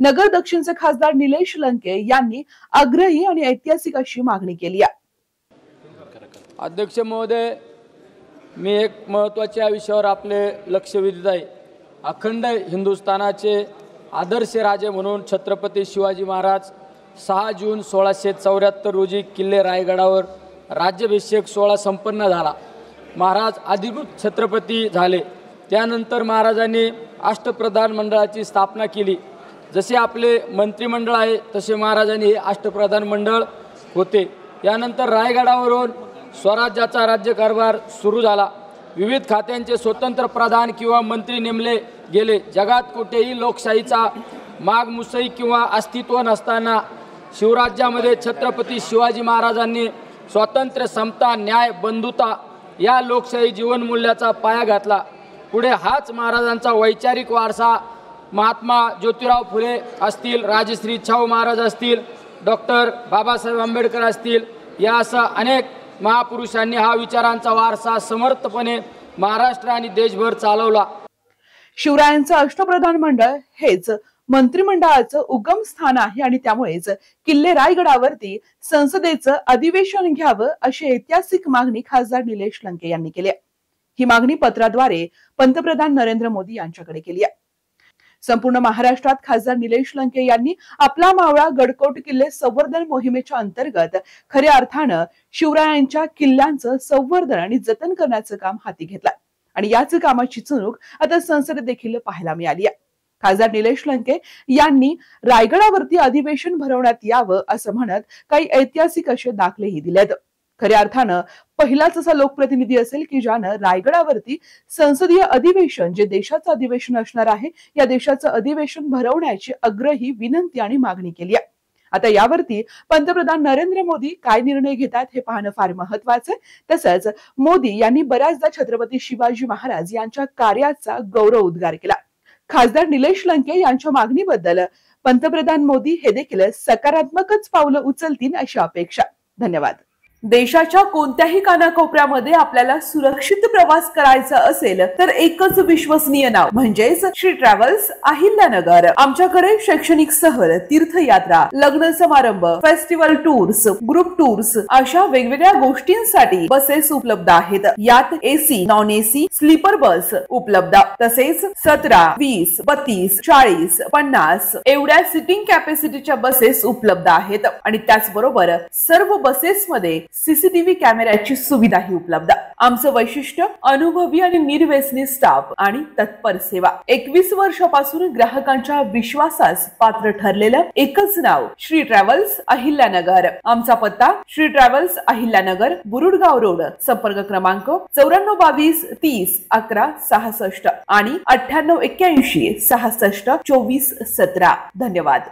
नगर दक्षिणचे खासदार निलेश लंके यांनी आग्रही आणि ऐतिहासिक अशी मागणी केली आहे। अध्यक्ष महोदय, मी एक महत्त्वाच्या विषयावर आपले लक्ष वेधत आहे। अखंड हिंदुस्थानाचे आदर्श राजे म्हणून छत्रपती शिवाजी महाराज 6 जून 1674 रोजी किल्ले रायगडावर राज्याभिषेक सोहळा संपन्न झाला। महाराज अधिकृत छत्रपती झाले। त्यानंतर महाराजांनी अष्टप्रधान मंडळाची स्थापना केली। जसे आपले मंत्रिमंडळ आहे तसे महाराजांनी हे अष्टप्रधान मंडळ होते। यानंतर रायगडावरून स्वराज्याचा राज्यकारभार सुरू झाला। विविध खात्यांचे स्वतंत्र प्रधान किंवा मंत्री नेमले गेले। जगात कुठेही लोकशाहीचा मागमुसई किंवा अस्तित्व नसताना शिवराज्यामध्ये छत्रपती शिवाजी महाराजांनी स्वातंत्र्य, समता, न्याय, बंधुता या लोकशाही जीवनमूल्याचा पाया घातला। पुढे हाच महाराजांचा वैचारिक वारसा महात्मा ज्योतिराव फुले असतील, राजश्री शाहू महाराज असतील, डॉक्टर बाबासाहेब आंबेडकर असतील, या असा अनेक महापुरुषांनी हा विचारांचा वारसा समर्थपणे महाराष्ट्र आणि देशभर चालवला। शिवरायांचं अष्टप्रधान मंडळ हेच मंत्रिमंडळाचं उगम स्थान आहे आणि त्यामुळेच किल्ले रायगडावरती संसदेचं अधिवेशन घ्यावं अशी ऐतिहासिक मागणी खासदार निलेश लंके यांनी केली आहे। ही मागणी पत्राद्वारे पंतप्रधान नरेंद्र मोदी यांच्याकडे केली आहे। संपूर्ण महाराष्ट्रात खासदार निलेश लंके यांनी आपला मावळा गडकोट किल्ले संवर्धन मोहिमेच्या अंतर्गत खऱ्या अर्थानं शिवरायांच्या किल्ल्यांचं संवर्धन आणि जतन करण्याचं काम हाती घेतलं आणि याच कामाची चुणूक आता संसदेत देखील पाहायला मिळाली आहे। खासदार निलेश लंके यांनी रायगडावरती अधिवेशन भरवण्यात यावं असं म्हणत काही ऐतिहासिक असे दाखलेही दिलेत। खऱ्या अर्थानं पहिलाच असा लोकप्रतिनिधी असेल की ज्यानं रायगडावरती संसदीय अधिवेशन, जे देशाचं अधिवेशन असणार आहे, या देशाचं अधिवेशन भरवण्याची आग्रही विनंती आणि मागणी केली आहे। आता यावरती पंतप्रधान नरेंद्र मोदी काय निर्णय घेतात हे पाहणं फार महत्वाचं आहे। तसंच मोदी यांनी बऱ्याचदा छत्रपती शिवाजी महाराज यांच्या कार्याचा गौरव उद्गार केला। खासदार निलेश लंके यांच्या मागणीबद्दल पंतप्रधान मोदी हे देखील सकारात्मकच पावलं उचलतील अशी अपेक्षा। धन्यवाद। देशाच्या कोणत्याही कानाकोपऱ्यामध्ये आपल्याला सुरक्षित प्रवास करायचा असेल तर एकच विश्वसनीय नाव म्हणजेच श्री ट्रॅव्हल्स अहिल्यानगर। आमच्याकडे शैक्षणिक सहल, तीर्थयात्रा, लग्न समारंभ, फेस्टिवल टूर्स, ग्रुप टूर्स अशा वेगवेगळ्या गोष्टींसाठी बसेस उपलब्ध आहेत। यात AC, non AC, sleeper bus उपलब्ध, तसेच 17, 20, 32, 40, 50 एवढ्या सिटिंग कॅपॅसिटीच्या बसेस उपलब्ध आहेत आणि त्याचबरोबर सर्व बसेसमध्ये सीसीटीव्ही कॅमेऱ्याची सुविधाही उपलब्ध। आमचं वैशिष्ट्य अनुभवी आणि निर्व्यसनी स्टाफ आणि तत्पर सेवा। 21 वर्षापासून ग्राहकांच्या विश्वासास पात्र ठरलेलं एकच नाव श्री ट्रॅव्हल्स अहिल्यानगर। आमचा पत्ता श्री ट्रॅव्हल्स अहिल्यानगर, बुरुडगाव रोड, संपर्क क्रमांक 9422 30 11 66 आणि 9881 66 24 17। धन्यवाद।